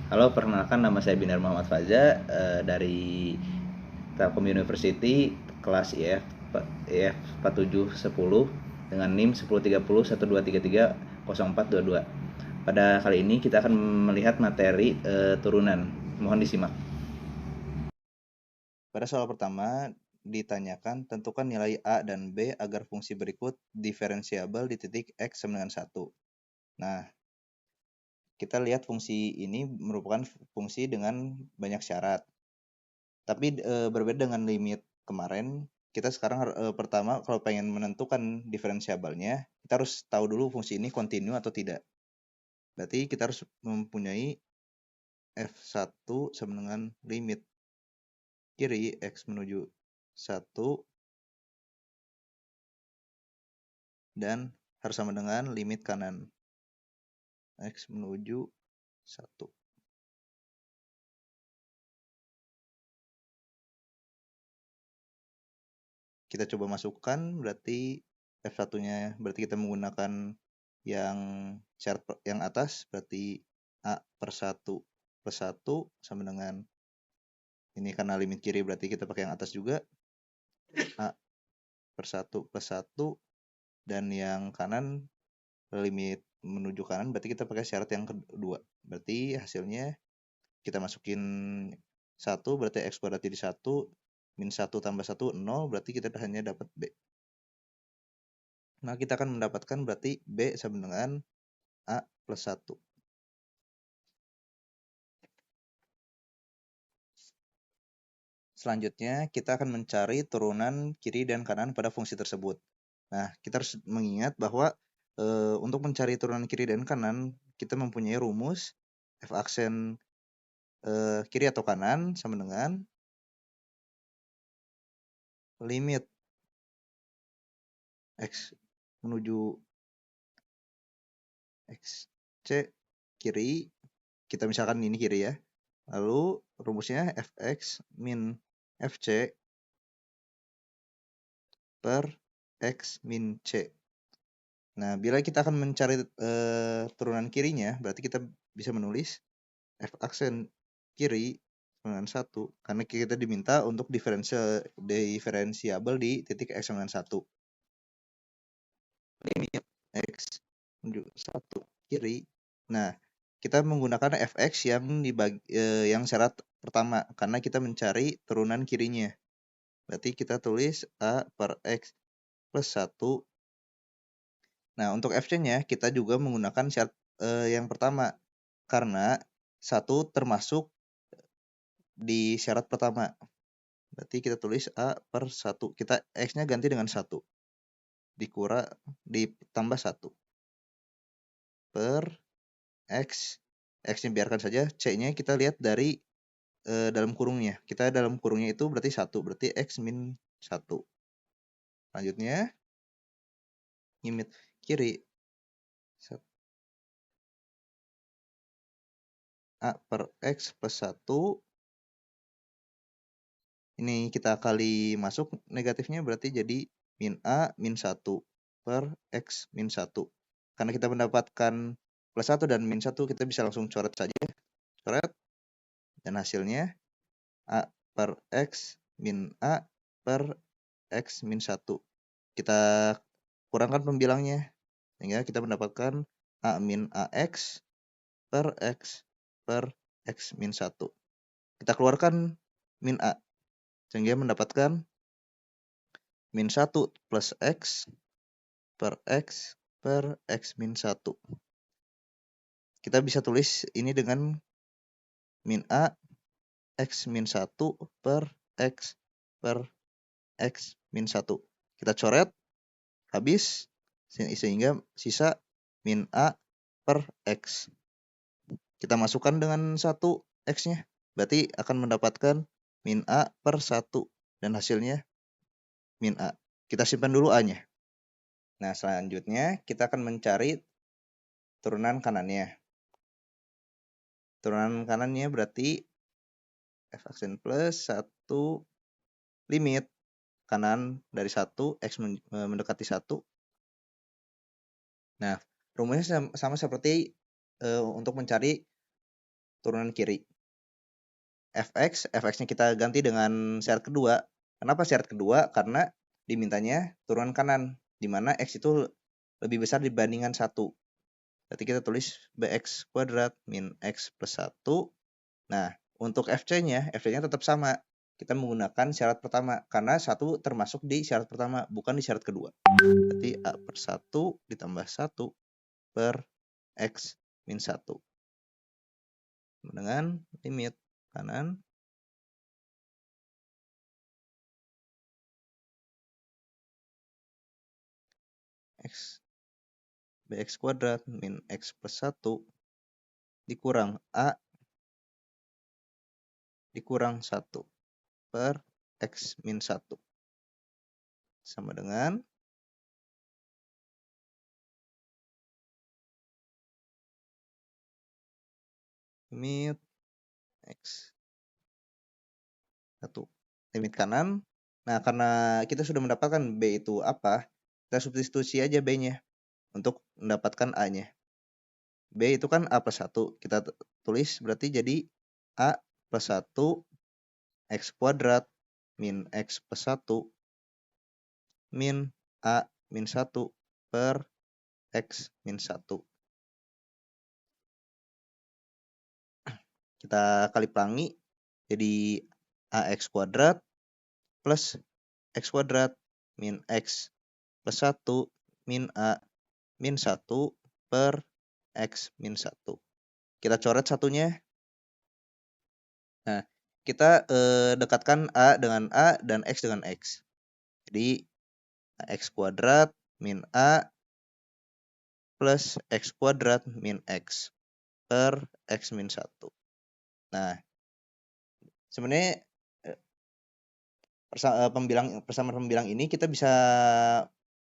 Halo, perkenalkan nama saya Binar Muhammad Faza dari Telkom University kelas IF 4710 dengan NIM 1030 1233 0422. Pada kali ini kita akan melihat materi turunan. Mohon disimak. Pada soal pertama ditanyakan tentukan nilai A dan B agar fungsi berikut diferensiabel di titik X sama dengan 1. Nah, kita lihat fungsi ini merupakan fungsi dengan banyak syarat. Tapi berbeda dengan limit kemarin, kita sekarang pertama kalau pengen menentukan diferensiabelnya, kita harus tahu dulu fungsi ini kontinu atau tidak. Berarti kita harus mempunyai f1 sama dengan limit kiri x menuju 1 dan harus sama dengan limit kanan x menuju 1. Kita coba masukkan, berarti f1-nya berarti kita menggunakan yang syarat yang atas, berarti A per 1 plus 1 sama dengan, ini karena limit kiri berarti kita pakai yang atas juga, A per 1 plus 1, dan yang kanan limit menuju kanan berarti kita pakai syarat yang kedua. Berarti hasilnya kita masukin 1, berarti x kuadrat jadi 1, min 1 tambah 1, 0, berarti kita hanya dapat B. Nah, kita akan mendapatkan berarti B sama dengan A plus 1. Selanjutnya, kita akan mencari turunan kiri dan kanan pada fungsi tersebut. Nah, kita harus mengingat bahwa untuk mencari turunan kiri dan kanan, kita mempunyai rumus f aksen kiri atau kanan sama dengan limit x menuju xc kiri, kita misalkan ini kiri ya. Lalu rumusnya fx min fc per x min c. Nah, bila kita akan mencari turunan kirinya, berarti kita bisa menulis f aksen kiri dengan 1, karena kita diminta untuk diferensiabel di titik x dengan 1. Limit x menuju 1 kiri. Nah, kita menggunakan fx yang syarat pertama, karena kita mencari turunan kirinya. Berarti kita tulis a per x plus 1. Nah, untuk fc-nya kita juga menggunakan syarat yang pertama, karena 1 termasuk di syarat pertama. Berarti kita tulis a per 1. Kita x-nya ganti dengan 1. Ditambah 1 per x. X-nya biarkan saja, c-nya kita lihat dari dalam kurungnya. Kita dalam kurungnya itu berarti 1, berarti x min 1. Selanjutnya, limit kiri a per x plus 1. Ini kita kali masuk negatifnya, berarti jadi min a min 1 per x min 1. Karena kita mendapatkan plus 1 dan min 1, kita bisa langsung coret saja. Coret. Dan hasilnya a per x min a per x min 1. Kita kurangkan pembilangnya, sehingga kita mendapatkan a min ax per x min 1. Kita keluarkan min a, sehingga mendapatkan min 1 plus x per x min 1. Kita bisa tulis ini dengan min a x min 1 per x min 1. Kita coret, habis, sehingga sisa min a per x. Kita masukkan dengan 1 x-nya, berarti akan mendapatkan min a per 1, dan hasilnya min a. Kita simpan dulu a-nya. Nah, selanjutnya kita akan mencari turunan kanannya. Turunan kanannya berarti f aksen plus 1 limit kanan dari 1, x mendekati 1. Nah, rumusnya sama seperti untuk mencari turunan kiri. fx-nya kita ganti dengan syarat kedua. Kenapa syarat kedua? Karena dimintanya turunan kanan, di mana x itu lebih besar dibandingkan 1. Berarti kita tulis bx kuadrat min x plus 1. Nah, untuk fc-nya tetap sama. Kita menggunakan syarat pertama, karena 1 termasuk di syarat pertama, bukan di syarat kedua. Berarti a per 1 ditambah 1 per x min 1. Dengan limit kanan x bx kuadrat min x plus 1 dikurang a dikurang 1 per x min 1 sama dengan limit x 1 limit kanan. Nah, karena kita sudah mendapatkan b itu apa, kita substitusi aja b-nya untuk mendapatkan a-nya. B itu kan a plus 1, kita tulis berarti jadi a plus 1 x kuadrat min x plus 1 min a min 1 per x min 1. Kita kali pelangi jadi ax kuadrat plus x kuadrat min x plus 1 min a min 1 per x min 1. Kita coret satunya. Nah, kita dekatkan a dengan a dan x dengan x. Jadi x kuadrat min a plus x kuadrat min x per x min 1. Nah, sebenarnya persamaan pembilang ini kita bisa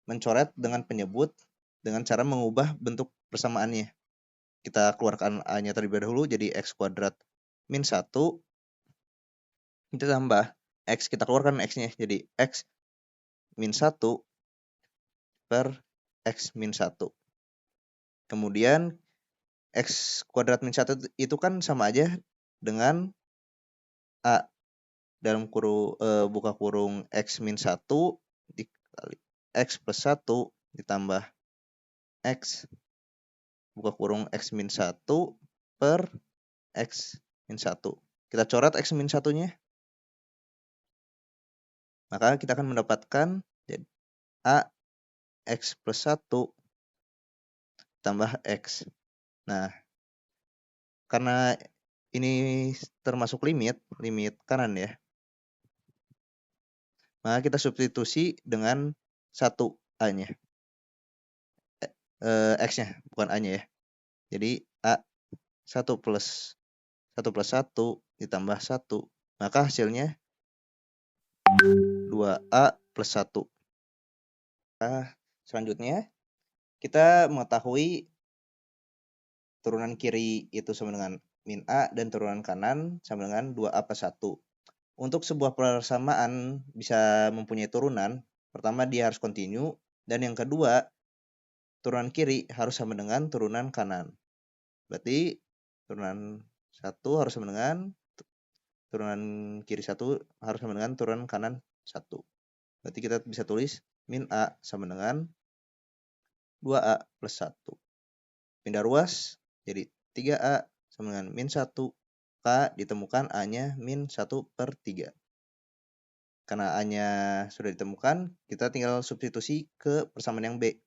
mencoret dengan penyebut dengan cara mengubah bentuk persamaannya. Kita keluarkan a-nya terlebih dahulu jadi x kuadrat min 1. Kita tambah x, kita keluarkan x-nya jadi x min 1 per x min 1. Kemudian x kuadrat min 1 itu kan sama aja dengan a dalam kurung buka kurung x min 1 dikali x plus 1 ditambah x buka kurung x min 1 per x min 1. Kita coret x min 1-nya. Maka kita akan mendapatkan jadi a x plus 1 tambah x. Nah, karena ini termasuk limit kanan ya, maka kita substitusi dengan 1 a-nya. X-nya, bukan a-nya ya. Jadi a 1 plus 1 ditambah 1. Maka hasilnya 2a plus 1. Nah, selanjutnya kita mengetahui turunan kiri itu sama dengan min a dan turunan kanan sama dengan 2a plus 1. Untuk sebuah persamaan bisa mempunyai turunan, pertama dia harus kontinu, dan yang kedua turunan kiri harus sama dengan turunan kanan. Berarti turunan 1 harus sama dengan turunan kiri 1 harus sama dengan turunan kanan 1. Berarti kita bisa tulis min a sama dengan 2a plus 1. Pindah ruas jadi 3a sama dengan min 1. K ditemukan a-nya min 1 per 3. Karena a-nya sudah ditemukan, kita tinggal substitusi ke persamaan yang b.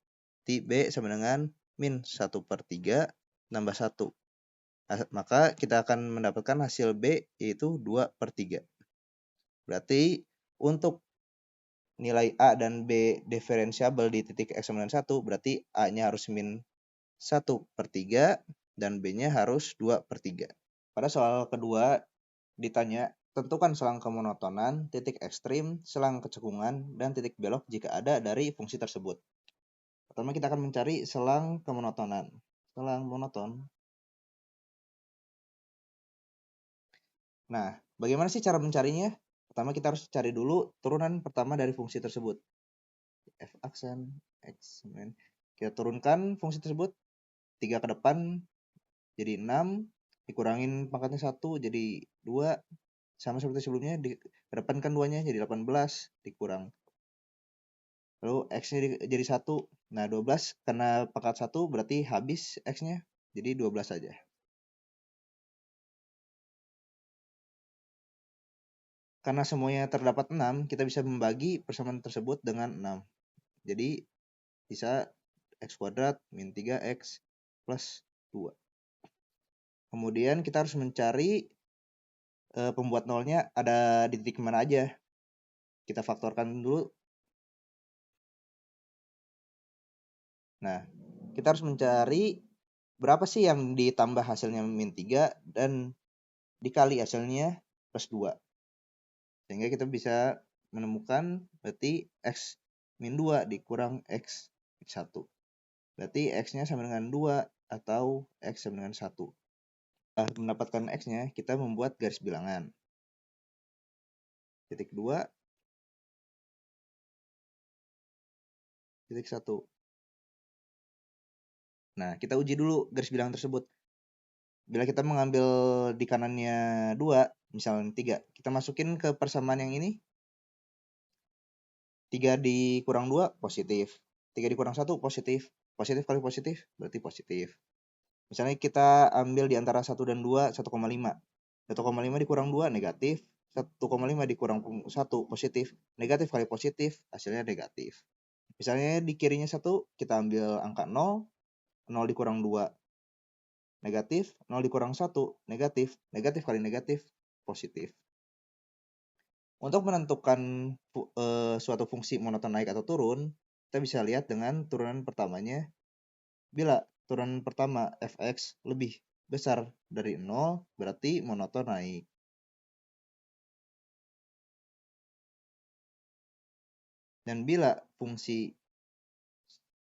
B sama dengan min 1 per 3 tambah 1. Maka kita akan mendapatkan hasil B yaitu 2 per 3. Berarti untuk nilai A dan B diferensiabel di titik X sama dengan 1, berarti A-nya harus min 1 per 3 dan B-nya harus 2 per 3. Pada soal kedua ditanya, tentukan selang kemonotonan, titik ekstrim, selang kecekungan, dan titik belok jika ada dari fungsi tersebut. Pertama kita akan mencari selang kemonotonan. Selang monoton. Nah, bagaimana sih cara mencarinya? Pertama kita harus cari dulu turunan pertama dari fungsi tersebut. F aksen X. Kita turunkan fungsi tersebut 3 ke depan jadi 6, dikurangin pangkatnya 1 jadi 2, sama seperti sebelumnya, dikedepankan 2-nya jadi 18, dikurang. Lalu X-nya jadi 1. Nah, 12 karena pangkat 1 berarti habis X-nya, jadi 12 saja. Karena semuanya terdapat 6, kita bisa membagi persamaan tersebut dengan 6. Jadi, bisa X kuadrat min 3X plus 2. Kemudian kita harus mencari pembuat nolnya ada di titik mana aja. Kita faktorkan dulu. Nah, kita harus mencari berapa sih yang ditambah hasilnya min 3 dan dikali hasilnya plus 2. Sehingga kita bisa menemukan berarti X min 2 dikurang X min 1. Berarti X-nya sama dengan 2 atau X sama dengan 1. Setelah mendapatkan X-nya, kita membuat garis bilangan. Titik 2, titik 1. Nah, kita uji dulu garis bilangan tersebut. Bila kita mengambil di kanannya 2, misalnya 3, kita masukin ke persamaan yang ini. 3 dikurang 2, positif. 3 dikurang 1, positif. Positif kali positif, berarti positif. Misalnya kita ambil di antara 1 dan 2, 1,5. 1,5 dikurang 2, negatif. 1,5 dikurang 1, positif. Negatif kali positif, hasilnya negatif. Misalnya di kirinya 1, kita ambil angka 0. 0 dikurang 2, negatif. 0 dikurang 1, negatif. Negatif kali negatif, positif. Untuk menentukan suatu fungsi monoton naik atau turun, kita bisa lihat dengan turunan pertamanya. Bila turunan pertama fx lebih besar dari 0, berarti monoton naik. Dan bila fungsi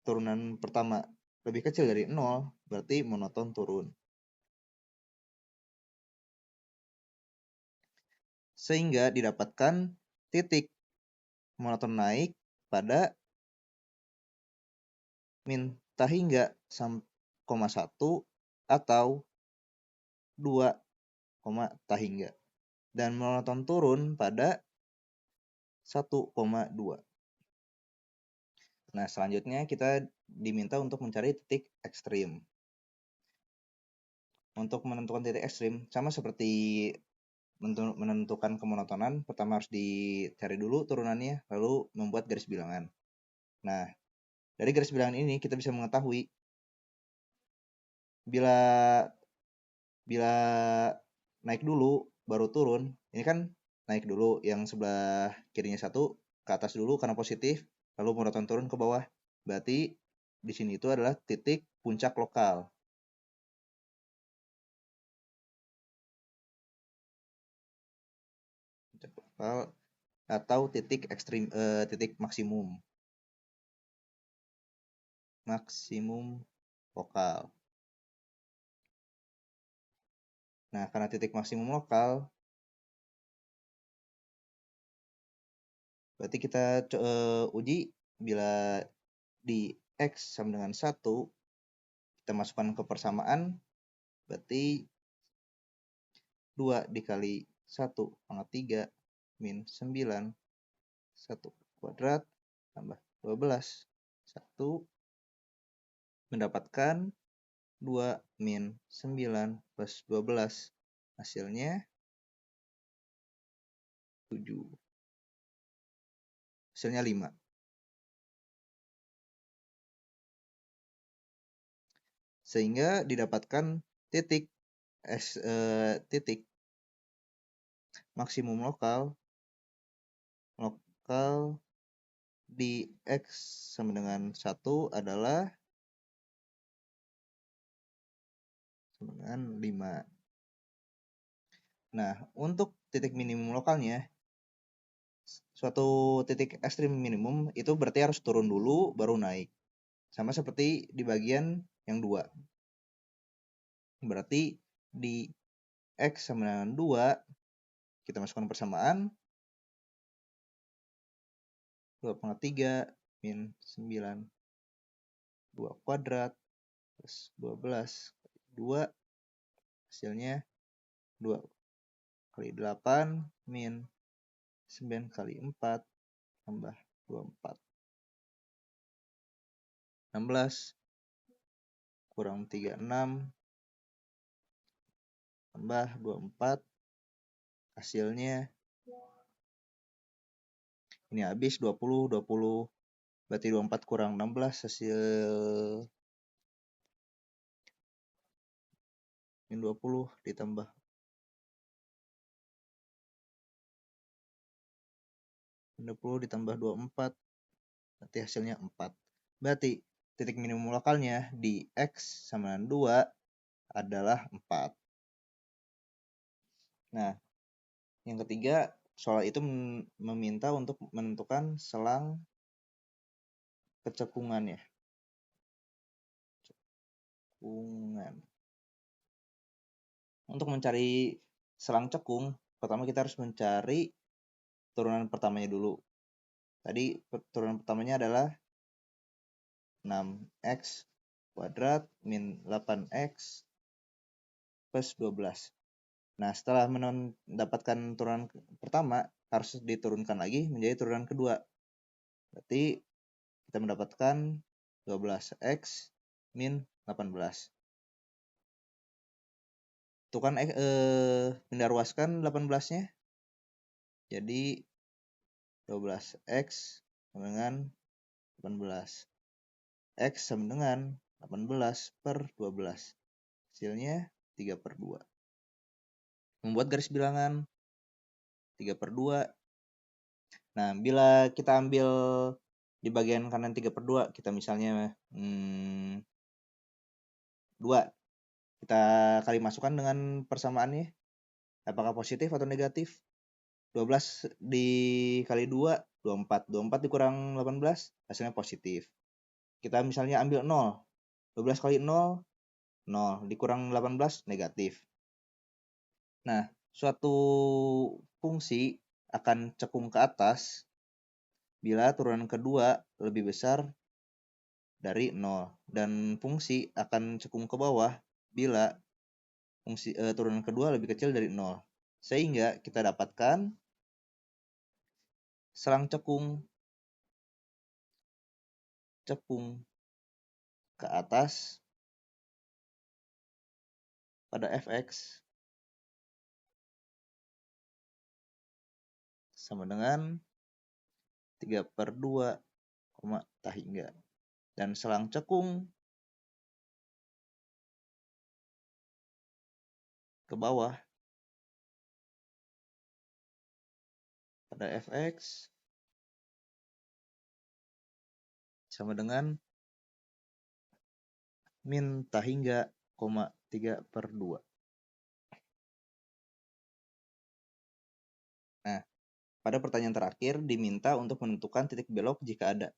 turunan pertama lebih kecil dari 0, berarti monoton turun. Sehingga didapatkan titik monoton naik pada min tahingga 1 atau 2, tahingga. Dan monoton turun pada 1,2. Nah, selanjutnya kita diminta untuk mencari titik ekstrim. Untuk menentukan titik ekstrim, sama seperti menentukan kemonotonan, pertama harus dicari dulu turunannya, lalu membuat garis bilangan. Nah, dari garis bilangan ini kita bisa mengetahui bila naik dulu baru turun. Ini kan naik dulu, yang sebelah kirinya 1 ke atas dulu karena positif, lalu monoton turun ke bawah. Berarti di sini itu adalah titik puncak lokal. Atau titik ekstrim, titik maksimum lokal. Nah, karena titik maksimum lokal, berarti kita uji bila di X sama dengan 1, kita masukkan ke persamaan, berarti 2 dikali 1 pangkat 3 min 9, 1 kuadrat tambah 12, 1, mendapatkan 2 min 9 plus 12. Hasilnya 7. Hasilnya 5. Sehingga didapatkan titik maksimum lokal di X sama dengan 1 adalah sama dengan 5. Nah, untuk titik minimum lokalnya, suatu titik ekstrim minimum itu berarti harus turun dulu baru naik. Sama seperti di bagian yang 2. Berarti di X sama dengan 2, kita masukkan persamaan. 2 pangkat 3 min 9. 2 kuadrat plus 12. 2 Hasilnya 2 kali 8 min 9 kali 4 tambah 24. 16 kurang 36 tambah 24. Hasilnya ini habis 20 berarti 24 kurang 16 hasil min 20 ditambah 20 ditambah 24 berarti hasilnya 4. Berarti titik minimum lokalnya di X sama dengan 2 adalah 4. Nah, yang ketiga, soal itu meminta untuk menentukan selang kecekungannya. Untuk mencari selang cekung, pertama kita harus mencari turunan pertamanya dulu. Tadi turunan pertamanya adalah 6x kuadrat min 8x plus 12. Nah, setelah mendapatkan turunan pertama, harus diturunkan lagi menjadi turunan kedua. Berarti kita mendapatkan 12x min 18. Itu kan pindah ruaskan 18-nya. Jadi 12x sama dengan 18. X sama dengan 18 per 12. Hasilnya 3/2. Membuat garis bilangan 3/2. Nah, bila kita ambil di bagian kanan 3/2, kita misalnya 2. Kita kali masukkan dengan persamaannya. Apakah positif atau negatif? 12 dikali 2, 24. 24 dikurang 18, hasilnya positif. Kita misalnya ambil 0. 12 kali 0, 0. Dikurang 18, negatif. Nah, suatu fungsi akan cekung ke atas bila turunan kedua lebih besar dari 0. Dan fungsi akan cekung ke bawah bila fungsi turunan kedua lebih kecil dari 0. Sehingga kita dapatkan selang cekung ke atas pada fx sama dengan 3/2, tah hingga. Dan selang cekung ke bawah pada fx sama dengan min tah hingga, 3/2. Nah, pada pertanyaan terakhir diminta untuk menentukan titik belok jika ada.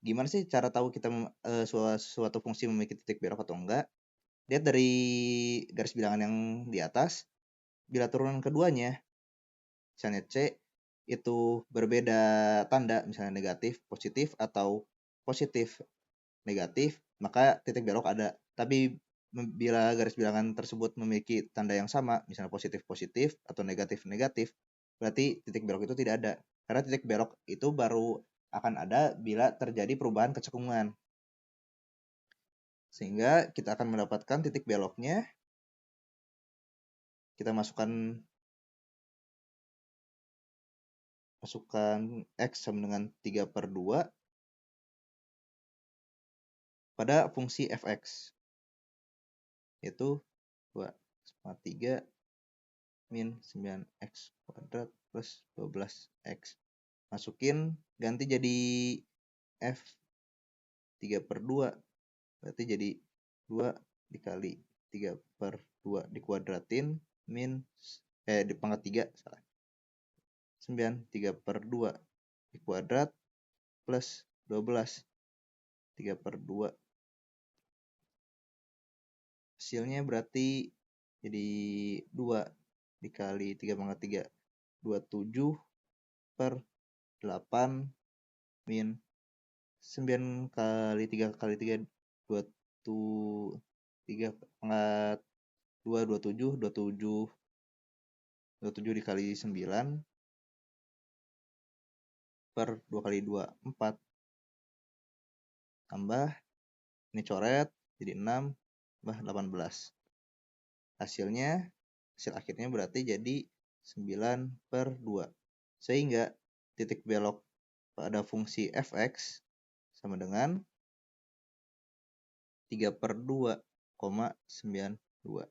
Gimana sih cara tahu kita suatu fungsi memiliki titik belok atau enggak? Lihat dari garis bilangan yang di atas, bila turunan keduanya, misalnya C, itu berbeda tanda, misalnya negatif, positif, atau positif, negatif, maka titik belok ada. Tapi bila garis bilangan tersebut memiliki tanda yang sama, misalnya positif-positif atau negatif-negatif, berarti titik belok itu tidak ada. Karena titik belok itu baru akan ada bila terjadi perubahan kecekungan. Sehingga kita akan mendapatkan titik beloknya. Kita masukkan X sama dengan 3/2 pada fungsi fx. Yaitu 2/3 min 9x kuadrat plus 12x. Masukin, ganti jadi f 3/2. Berarti jadi 2 dikali 3/2 dikuadratin min dipangkat 3, salah. 9 3/2 dikuadrat plus 12 3/2. Hasilnya berarti jadi 2 dikali 3/3, 27/8 min 9 kali 3 kali 3, 23 pangkat 27 dikali 9 per 2 kali 2, 4. Tambah, ini coret, jadi 6 tambah 18. Hasil akhirnya berarti jadi 9 per 2. Sehingga titik belok pada fungsi fx sama dengan 3 per 2,92.